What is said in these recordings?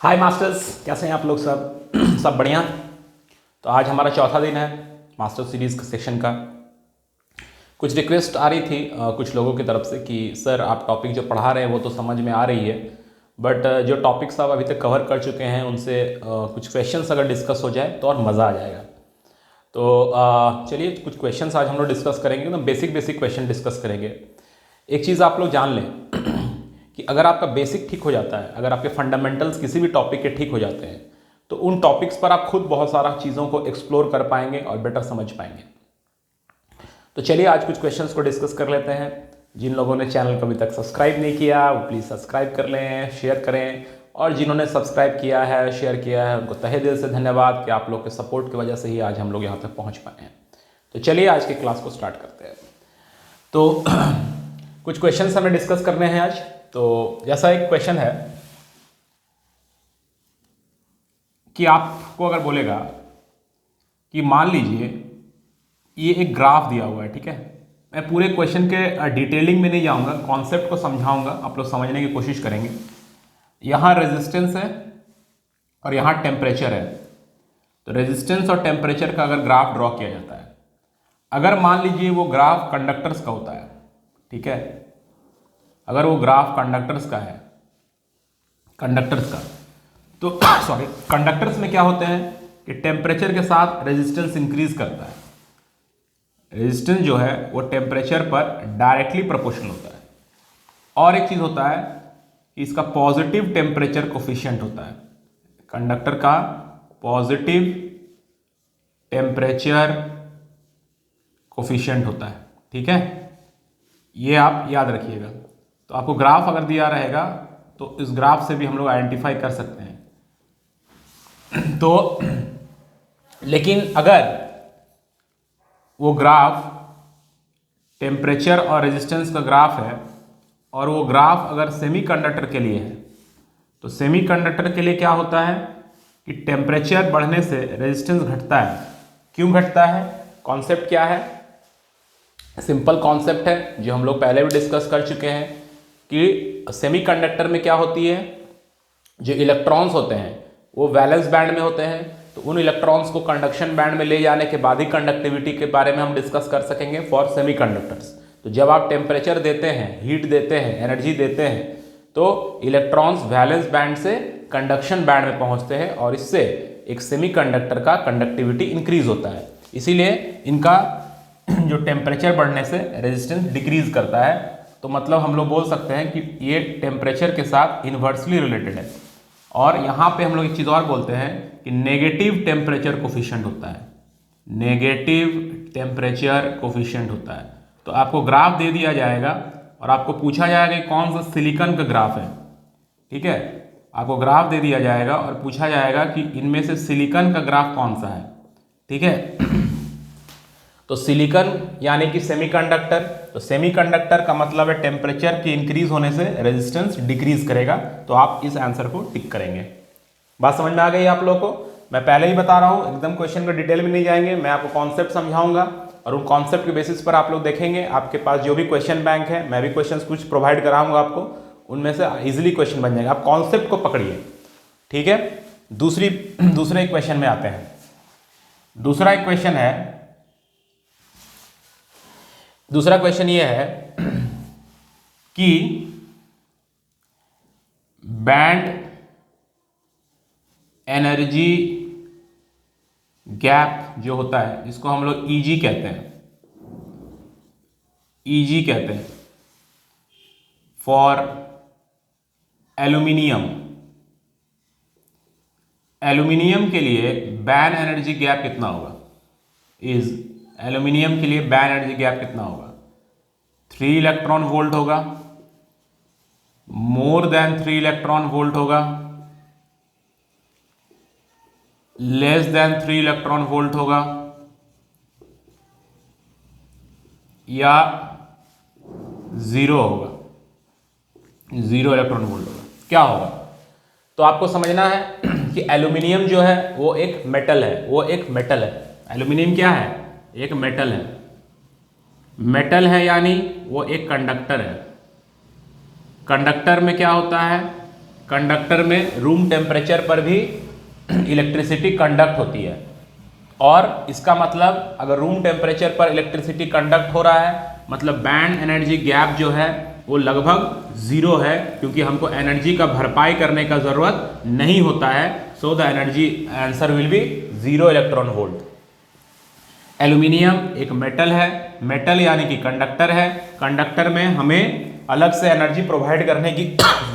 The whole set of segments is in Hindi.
हाय मास्टर्स, कैसे हैं आप लोग सब? सब बढ़िया। तो आज हमारा चौथा दिन है मास्टर सीरीज़ सेक्शन का। कुछ रिक्वेस्ट आ रही थी कुछ लोगों की तरफ से कि सर आप टॉपिक जो पढ़ा रहे हैं वो तो समझ में आ रही है, बट जो टॉपिक्स आप अभी तक कवर कर चुके हैं उनसे कुछ क्वेश्चंस अगर डिस्कस हो जाए तो और मज़ा आ जाएगा। तो चलिए कुछ क्वेश्चंस आज हम लोग डिस्कस करेंगे, तो बेसिक बेसिक क्वेश्चन डिस्कस करेंगे। एक चीज़ आप लोग जान लें कि अगर आपका बेसिक ठीक हो जाता है, अगर आपके फंडामेंटल्स किसी भी टॉपिक के ठीक हो जाते हैं, तो उन टॉपिक्स पर आप खुद बहुत सारा चीज़ों को एक्सप्लोर कर पाएंगे और बेटर समझ पाएंगे। तो चलिए आज कुछ क्वेश्चंस को डिस्कस कर लेते हैं। जिन लोगों ने चैनल को अभी तक सब्सक्राइब नहीं किया वो प्लीज़ सब्सक्राइब कर लें, शेयर करें, और जिन्होंने सब्सक्राइब किया है, शेयर किया है, उनको तहे दिल से धन्यवाद कि आप लोग के सपोर्ट की वजह से ही आज हम लोग यहाँ तक पहुँच पाए हैं। तो चलिए आज की क्लास को स्टार्ट करते हैं। तो कुछ क्वेश्चंस हमें डिस्कस करने हैं आज। तो जैसा एक क्वेश्चन है कि आपको अगर बोलेगा कि मान लीजिए ये एक ग्राफ दिया हुआ है, ठीक है। मैं पूरे क्वेश्चन के डिटेलिंग में नहीं जाऊंगा, कॉन्सेप्ट को समझाऊंगा, आप लोग समझने की कोशिश करेंगे। यहाँ रेजिस्टेंस है और यहाँ टेम्परेचर है। तो रेजिस्टेंस और टेम्परेचर का अगर ग्राफ ड्रॉ किया जाता है, अगर मान लीजिए वो ग्राफ कंडक्टर्स का होता है, ठीक है, अगर वो ग्राफ कंडक्टर्स का है, कंडक्टर्स का, तो सॉरी, कंडक्टर्स में क्या होते हैं कि टेम्परेचर के साथ रेजिस्टेंस इंक्रीज करता है। रेजिस्टेंस जो है वो टेम्परेचर पर डायरेक्टली प्रोपोर्शनल होता है। और एक चीज होता है कि इसका पॉजिटिव टेम्परेचर कोफिशिएंट होता है, कंडक्टर का पॉजिटिव टेम्परेचर कोफिशिएंट होता है, ठीक है। ये आप याद रखिएगा। तो आपको ग्राफ अगर दिया रहेगा तो इस ग्राफ से भी हम लोग आइडेंटिफाई कर सकते हैं। तो लेकिन अगर वो ग्राफ टेम्परेचर और रेजिस्टेंस का ग्राफ है और वो ग्राफ अगर सेमीकंडक्टर के लिए है, तो सेमीकंडक्टर के लिए क्या होता है कि टेम्परेचर बढ़ने से रेजिस्टेंस घटता है। क्यों घटता है? कॉन्सेप्ट क्या है? सिंपल कॉन्सेप्ट है जो हम लोग पहले भी डिस्कस कर चुके हैं कि सेमीकंडक्टर में क्या होती है, जो इलेक्ट्रॉन्स होते हैं वो वैलेंस बैंड में होते हैं। तो उन इलेक्ट्रॉन्स को कंडक्शन बैंड में ले जाने के बाद ही कंडक्टिविटी के बारे में हम डिस्कस कर सकेंगे फॉर सेमीकंडक्टर्स। तो जब आप टेम्परेचर देते हैं, हीट देते हैं, एनर्जी देते हैं, तो इलेक्ट्रॉन्स वैलेंस बैंड से कंडक्शन बैंड में पहुंचते हैं और इससे एक सेमीकंडक्टर का कंडक्टिविटी इंक्रीज होता है। इसीलिए इनका जो टेम्परेचर बढ़ने से रेजिस्टेंस डिक्रीज करता है। तो मतलब हम लोग बोल सकते हैं कि ये टेम्परेचर के साथ इन्वर्सली रिलेटेड है। और यहाँ पे हम लोग एक चीज़ और बोलते हैं कि नेगेटिव टेम्परेचर कोफिशिएंट होता है, नेगेटिव टेम्परेचर कोफिशिएंट होता है। तो आपको ग्राफ दे दिया जाएगा और आपको पूछा जाएगा कि कौन सा सिलिकॉन का ग्राफ है, ठीक है। आपको ग्राफ दे दिया जाएगा और पूछा जाएगा कि इनमें से सिलिकॉन का ग्राफ कौन सा है, ठीक है। तो सिलिकॉन यानी कि सेमीकंडक्टर, तो सेमीकंडक्टर का मतलब है टेम्परेचर के इंक्रीज होने से रेजिस्टेंस डिक्रीज करेगा। तो आप इस आंसर को टिक करेंगे। बात समझ में आ गई आप लोगों को? मैं पहले ही बता रहा हूं, एकदम क्वेश्चन को डिटेल में नहीं जाएंगे, मैं आपको कॉन्सेप्ट समझाऊंगा और उन कॉन्सेप्ट के बेसिस पर आप लोग देखेंगे। आपके पास जो भी क्वेश्चन बैंक है, मैं भी क्वेश्चन कुछ प्रोवाइड कराऊंगा आपको, उनमें से इजिली क्वेश्चन बन जाएगा। आप कॉन्सेप्ट को पकड़िए, ठीक है। दूसरे क्वेश्चन में आते हैं। दूसरा क्वेश्चन ये है कि बैंड एनर्जी गैप जो होता है, जिसको हम लोग ईजी कहते हैं, फॉर एल्यूमिनियम के लिए बैंड एनर्जी गैप कितना होगा? एल्यूमिनियम के लिए बैंड एनर्जी गैप कितना होगा? 3 इलेक्ट्रॉन वोल्ट होगा, मोर देन 3 इलेक्ट्रॉन वोल्ट होगा, लेस देन 3 इलेक्ट्रॉन वोल्ट होगा, या 0 होगा, 0 इलेक्ट्रॉन वोल्ट होगा। क्या होगा? तो आपको समझना है कि एल्यूमिनियम जो है वो एक मेटल है, एल्यूमिनियम क्या है? एक मेटल है, यानी वो एक कंडक्टर है। कंडक्टर में क्या होता है कंडक्टर में रूम टेम्परेचर पर भी इलेक्ट्रिसिटी कंडक्ट होती है, और इसका मतलब अगर रूम टेम्परेचर पर इलेक्ट्रिसिटी कंडक्ट हो रहा है मतलब बैंड एनर्जी गैप जो है वो लगभग जीरो है, क्योंकि हमको एनर्जी का भरपाई करने का जरूरत नहीं होता है। So the energy answer will be 0 electron volt. Aluminium एक मेटल है, मेटल यानी कि कंडक्टर है, कंडक्टर में हमें अलग से एनर्जी प्रोवाइड करने की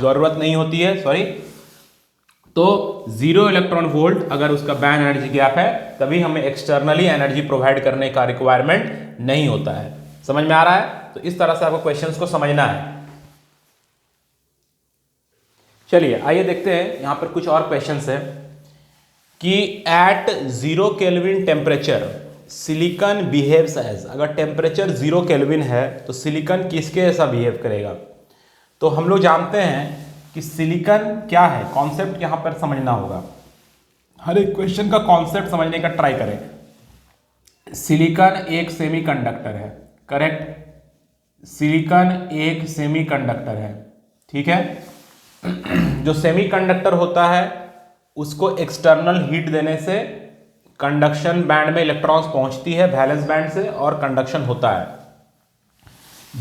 जरूरत नहीं होती है, सॉरी। तो 0 इलेक्ट्रॉन वोल्ट अगर उसका बैंड एनर्जी गैप है तभी हमें एक्सटर्नली एनर्जी प्रोवाइड करने का रिक्वायरमेंट नहीं होता है। समझ में आ रहा है? तो इस तरह से आपको क्वेश्चंस को समझना है। चलिए आइए देखते हैं यहां पर कुछ और क्वेश्चंस है कि at 0 kelvin temperature silicon behaves as. अगर टेम्परेचर 0 केल्विन है तो सिलिकॉन किसके जैसा बिहेव करेगा? तो हम लोग जानते हैं कि सिलिकॉन क्या है, कॉन्सेप्ट यहां पर समझना होगा। हर एक क्वेश्चन का कॉन्सेप्ट समझने का ट्राई करें। सिलिकॉन एक सेमीकंडक्टर है, करेक्ट। सिलिकॉन एक सेमीकंडक्टर है, ठीक है। जो सेमीकंडक्टर होता है उसको एक्सटर्नल हीट देने से कंडक्शन बैंड में इलेक्ट्रॉन्स पहुंचती है वैलेंस बैंड से और कंडक्शन होता है।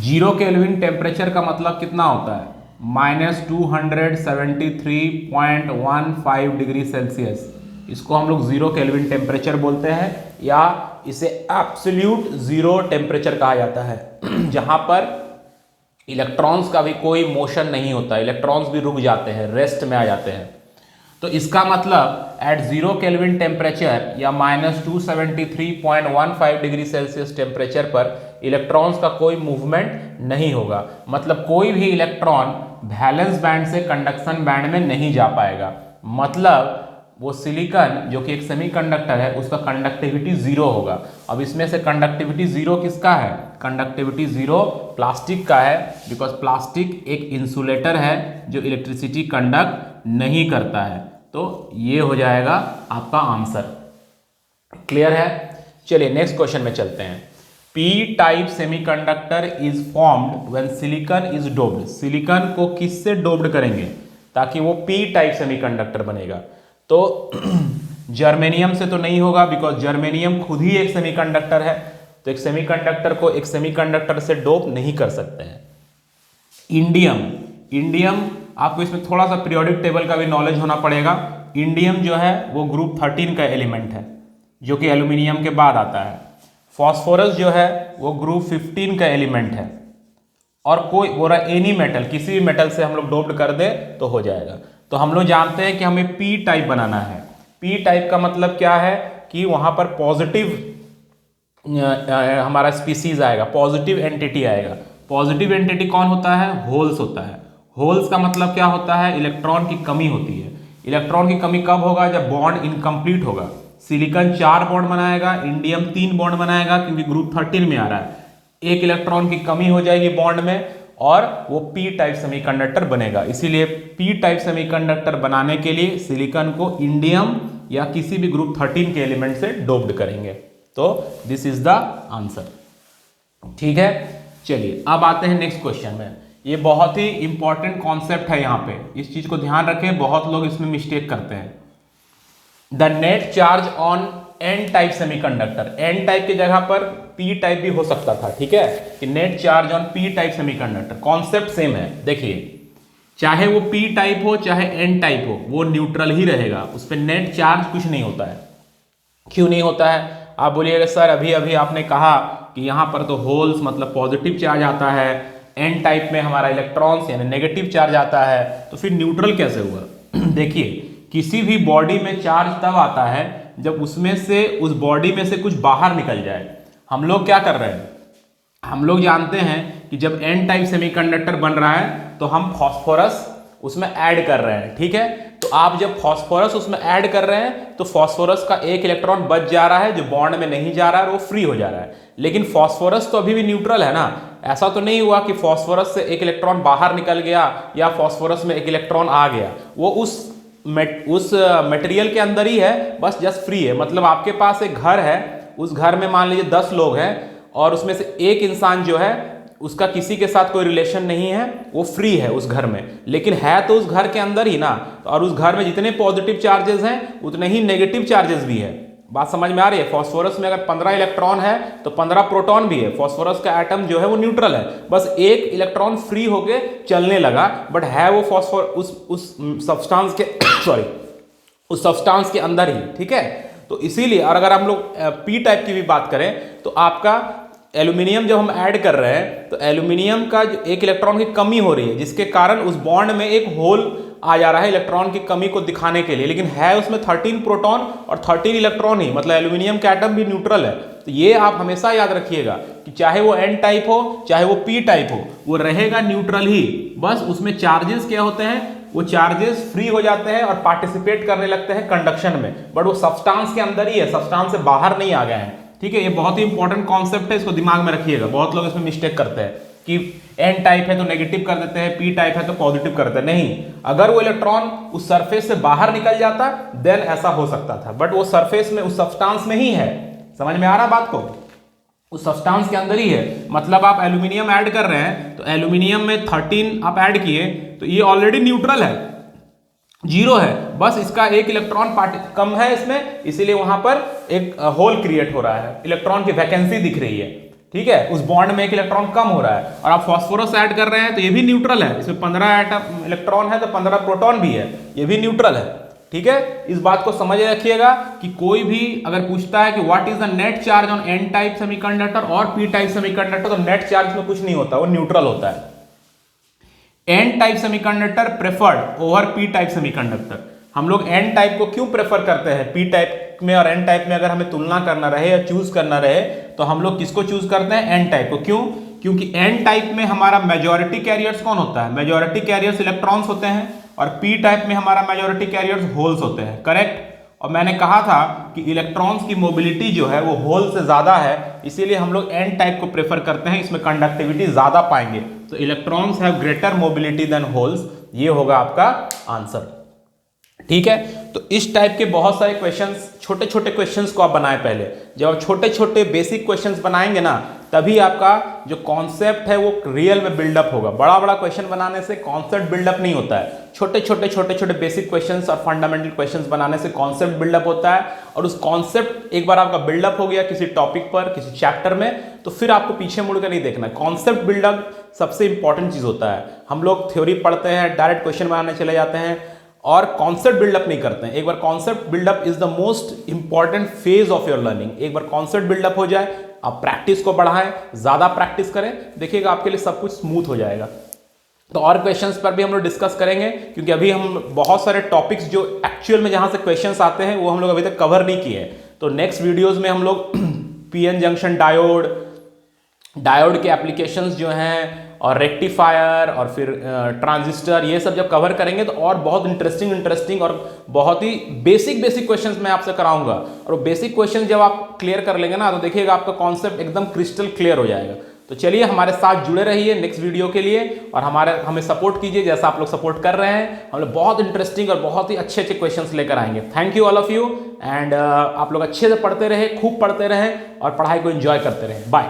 0 केल्विन टेम्परेचर का मतलब कितना होता है? -273.15 डिग्री सेल्सियस। इसको हम लोग 0 केल्विन टेम्परेचर बोलते हैं, या इसे एब्सोल्यूट जीरो टेम्परेचर कहा जाता है जहां पर इलेक्ट्रॉन्स का भी कोई मोशन नहीं होता, इलेक्ट्रॉन्स भी रुक जाते हैं, रेस्ट में आ जाते हैं। तो इसका मतलब एट 0 केल्विन टेम्परेचर या -273.15 डिग्री सेल्सियस टेम्परेचर पर इलेक्ट्रॉन्स का कोई मूवमेंट नहीं होगा, मतलब कोई भी इलेक्ट्रॉन वैलेंस बैंड से कंडक्शन बैंड में नहीं जा पाएगा। मतलब वो सिलिकॉन जो कि एक सेमीकंडक्टर है उसका कंडक्टिविटी जीरो होगा। अब इसमें से कंडक्टिविटी जीरो किसका है? कंडक्टिविटी जीरो प्लास्टिक का है, बिकॉज प्लास्टिक एक इंसुलेटर है जो इलेक्ट्रिसिटी कंडक्ट नहीं करता है। तो ये हो जाएगा आपका आंसर। क्लियर है? चलिए नेक्स्ट क्वेश्चन में चलते हैं। P type semiconductor is formed when silicon is doped. Silicon को किससे डोप्ड करेंगे ताकि वो पी टाइप सेमीकंडक्टर बनेगा? तो जर्मेनियम से तो नहीं होगा, बिकॉज जर्मेनियम खुद ही एक सेमीकंडक्टर है, तो एक सेमीकंडक्टर को एक सेमीकंडक्टर से डोप नहीं कर सकते हैं। इंडियम, इंडियम आपको इसमें थोड़ा सा पीरियोडिक टेबल का भी नॉलेज होना पड़ेगा। इंडियम जो है वो ग्रुप 13 का एलिमेंट है जो कि एल्यूमिनियम के बाद आता है। फॉस्फोरस जो है वो ग्रुप 15 का एलिमेंट है, और कोई बोरा एनी मेटल, किसी भी मेटल से हम लोग डोप्ड कर दे तो हो जाएगा। तो हम लोग जानते हैं कि हमें पी टाइप बनाना है। पी टाइप का मतलब क्या है कि वहां पर पॉजिटिव हमारा स्पीसीज आएगा, पॉजिटिव एंटिटी आएगा। पॉजिटिव एंटिटी कौन होता है? होल्स होता है। होल्स का मतलब क्या होता है? इलेक्ट्रॉन की कमी होती है। इलेक्ट्रॉन की कमी कब होगा? जब बॉन्ड इनकम्प्लीट होगा। सिलिकॉन 4 बॉन्ड बनाएगा, इंडियम 3 बॉन्ड बनाएगा, क्योंकि ग्रुप 13 में आ रहा है। एक इलेक्ट्रॉन की कमी हो जाएगी बॉन्ड में और वो पी टाइप सेमीकंडक्टर बनेगा। इसीलिए पी टाइप सेमीकंडक्टर बनाने के लिए सिलिकॉन को इंडियम या किसी भी ग्रुप 13 के एलिमेंट से डोप्ड करेंगे। तो दिस इज द आंसर। ठीक है, चलिए अब आते हैं नेक्स्ट क्वेश्चन में। ये बहुत ही इंपॉर्टेंट कॉन्सेप्ट है, यहाँ पे इस चीज को ध्यान रखें, बहुत लोग इसमें मिस्टेक करते हैं। The net charge on N type semiconductor, N type की जगह पर पी टाइप भी हो सकता था, ठीक है, कि net charge on P type semiconductor, concept same है। देखिए, चाहे वो पी टाइप हो चाहे एन टाइप हो, वो न्यूट्रल ही रहेगा, उस पर नेट चार्ज कुछ नहीं होता है। क्यों नहीं होता है? आप बोलिएगा सर अभी अभी आपने कहा कि यहाँ पर तो होल्स मतलब पॉजिटिव चार्ज आता है, एन टाइप में हमारा इलेक्ट्रॉन्स यानी नेगेटिव चार्ज आता है, तो फिर न्यूट्रल कैसे हुआ? देखिए, किसी भी बॉडी में चार्ज तब आता है जब उसमें से, उस बॉडी में से कुछ बाहर निकल जाए। हम लोग क्या कर रहे हैं? हम लोग जानते हैं कि जब एन टाइप सेमीकंडक्टर बन रहा है तो हम फॉस्फोरस उसमें ऐड कर रहे हैं, ठीक है। तो आप जब फॉस्फोरस उसमें ऐड कर रहे हैं तो फॉस्फोरस का एक इलेक्ट्रॉन बच जा रहा है, जो बॉन्ड में नहीं जा रहा है, वो फ्री हो जा रहा है। लेकिन फॉस्फोरस तो अभी भी न्यूट्रल है ना। ऐसा तो नहीं हुआ कि फॉस्फोरस से एक इलेक्ट्रॉन बाहर निकल गया या फॉस्फोरस में एक इलेक्ट्रॉन आ गया, वो उस मटेरियल के अंदर ही है, बस जस्ट फ्री है। मतलब आपके पास एक घर है, उस घर में मान लीजिए 10 लोग हैं और उसमें से एक इंसान जो है उसका किसी के साथ कोई रिलेशन नहीं है, वो फ्री है उस घर में, लेकिन है तो उस घर के अंदर ही ना, और उस घर में जितने पॉजिटिव चार्जेस हैं उतने ही नेगेटिव चार्जेस भी है। बात समझ में आ रही है? फास्फोरस में अगर 15 इलेक्ट्रॉन है तो 15 प्रोटॉन भी है। फास्फोरस का एटम जो है वो न्यूट्रल है, बस एक इलेक्ट्रॉन फ्री होके चलने लगा, बट है वो फास्फोर उस सब्सटेंस के सॉरी उस सब्सटेंस के अंदर ही, ठीक है। तो इसीलिए, और अगर हम लोग पी टाइप की भी बात करें तो आपका एल्यूमिनियम जब हम ऐड कर रहे हैं तो एल्यूमिनियम का जो एक इलेक्ट्रॉन की कमी हो रही है, जिसके कारण उस बॉन्ड में एक होल आ जा रहा है इलेक्ट्रॉन की कमी को दिखाने के लिए, लेकिन है उसमें 13 प्रोटॉन और 13 इलेक्ट्रॉन ही, मतलब एल्यूमिनियम का एटम भी न्यूट्रल है। तो ये आप हमेशा याद रखिएगा कि चाहे वो एन टाइप हो चाहे वो पी टाइप हो, वो रहेगा न्यूट्रल ही। बस उसमें चार्जेस क्या होते हैं, वो चार्जेस फ्री हो जाते हैं और पार्टिसिपेट करने लगते हैं कंडक्शन में, बट वो सब्सटेंस के अंदर ही है, सब्सटेंस से बाहर नहीं आ गए हैं, ठीक है। ये बहुत ही इंपॉर्टेंट कॉन्सेप्ट है, इसको दिमाग में रखिएगा। बहुत लोग इसमें मिस्टेक करते हैं कि एन टाइप है तो नेगेटिव कर देते हैं, पी टाइप है तो पॉजिटिव कर देते हैं। नहीं, अगर वो इलेक्ट्रॉन उस सरफेस से बाहर निकल जाता देन ऐसा हो सकता था, बट वो सरफेस में उस सब्सटेंस में ही है। समझ में आ रहा बात को? उस सब्सटेंस के अंदर ही है। मतलब आप एल्यूमिनियम ऐड कर रहे हैं तो एल्यूमिनियम में 13 आप ऐड किए तो ये ऑलरेडी न्यूट्रल है, जीरो है, बस इसका एक इलेक्ट्रॉन कम है इसमें, इसीलिए वहां पर एक होल क्रिएट हो रहा है, इलेक्ट्रॉन की वैकेंसी दिख रही है, ठीक है। उस बॉन्ड में एक इलेक्ट्रॉन कम हो रहा है। और आप फास्फोरस ऐड कर रहे हैं तो ये भी न्यूट्रल है, इसमें 15 एटम इलेक्ट्रॉन है तो 15 प्रोटॉन भी है, ये भी न्यूट्रल है, ठीक है। इस बात को समझ रखिएगा कि कोई भी अगर पूछता है कि what is the net charge on N type semiconductor और पी टाइप सेमीकंडक्टर, तो नेट चार्ज में कुछ नहीं होता, वो न्यूट्रल होता है। N type semiconductor preferred over P type semiconductor. हम लोग एन टाइप को क्यों प्रेफर करते हैं? पी टाइप में और एन टाइप में अगर हमें तुलना करना रहे या चूज करना रहे तो हम लोग किसको चूज करते हैं? एन टाइप को। क्यों? क्योंकि एन टाइप में हमारा मेजॉरिटी कैरियर्स कौन होता है? मेजॉरिटी कैरियर्स इलेक्ट्रॉन्स होते हैं, और पी टाइप में हमारा मेजॉरिटी कैरियर्स होल्स होते हैं, करेक्ट। और मैंने कहा था कि इलेक्ट्रॉन्स की मोबिलिटी जो है वो होल से ज्यादा है, इसीलिए हम लोग एन टाइप को प्रेफर करते हैं, इसमें कंडक्टिविटी ज्यादा पाएंगे। तो electrons have greater mobility than holes, ये होगा आपका आंसर, ठीक है। तो इस टाइप के बहुत सारे क्वेश्चंस, छोटे छोटे क्वेश्चंस को आप बनाएं पहले। जब आप छोटे छोटे बेसिक क्वेश्चंस बनाएंगे ना, तभी आपका जो कॉन्सेप्ट है वो रियल में बिल्डअप होगा। बड़ा बड़ा क्वेश्चन बनाने से कॉन्सेप्ट बिल्डअप नहीं होता है, छोटे छोटे बेसिक क्वेश्चंस और फंडामेंटल क्वेश्चंस बनाने से कॉन्सेप्ट बिल्डअप होता है। और उस कॉन्सेप्ट एक बार आपका बिल्डअप हो गया किसी टॉपिक पर, किसी चैप्टर में, तो फिर आपको पीछे मुड़कर नहीं देखना। कॉन्सेप्ट बिल्डअप सबसे इंपॉर्टेंट चीज होता है। हम लोग थ्योरी पढ़ते हैं, डायरेक्ट क्वेश्चन बनाने चले जाते हैं और कॉन्सेप्ट बिल्डअप नहीं करते हैं। एक बार concept buildup is the most important phase of your learning. एक बार कॉन्सेप्ट बिल्डअप हो जाए, आप प्रैक्टिस को बढ़ाएं, ज्यादा प्रैक्टिस करें, देखिएगा आपके लिए सब कुछ स्मूथ हो जाएगा। तो और क्वेश्चंस पर भी हम लोग डिस्कस करेंगे, क्योंकि अभी हम बहुत सारे टॉपिक्स जो एक्चुअल में जहां से क्वेश्चंस आते हैं वो हम लोग अभी तक कवर नहीं किए। तो नेक्स्ट वीडियोस में हम लोग पीएन जंक्शन डायोड के एप्लीकेशंस जो हैं, और रेक्टिफायर, और फिर ट्रांजिस्टर, ये सब जब कवर करेंगे तो और बहुत इंटरेस्टिंग और बहुत ही बेसिक क्वेश्चंस मैं आपसे कराऊंगा। और वो बेसिक क्वेश्चन जब आप क्लियर कर लेंगे ना, तो देखिएगा आपका कॉन्सेप्ट एकदम क्रिस्टल क्लियर हो जाएगा। तो चलिए हमारे साथ जुड़े रहिए नेक्स्ट वीडियो के लिए, और हमें सपोर्ट कीजिए जैसा आप लोग सपोर्ट कर रहे हैं। हम लोग बहुत इंटरेस्टिंग और बहुत ही अच्छे क्वेश्चंस लेकर आएंगे। Thank you all of you, and आप लोग अच्छे से पढ़ते रहे, खूब पढ़ते रहें और पढ़ाई को एंजॉय करते रहें। बाय।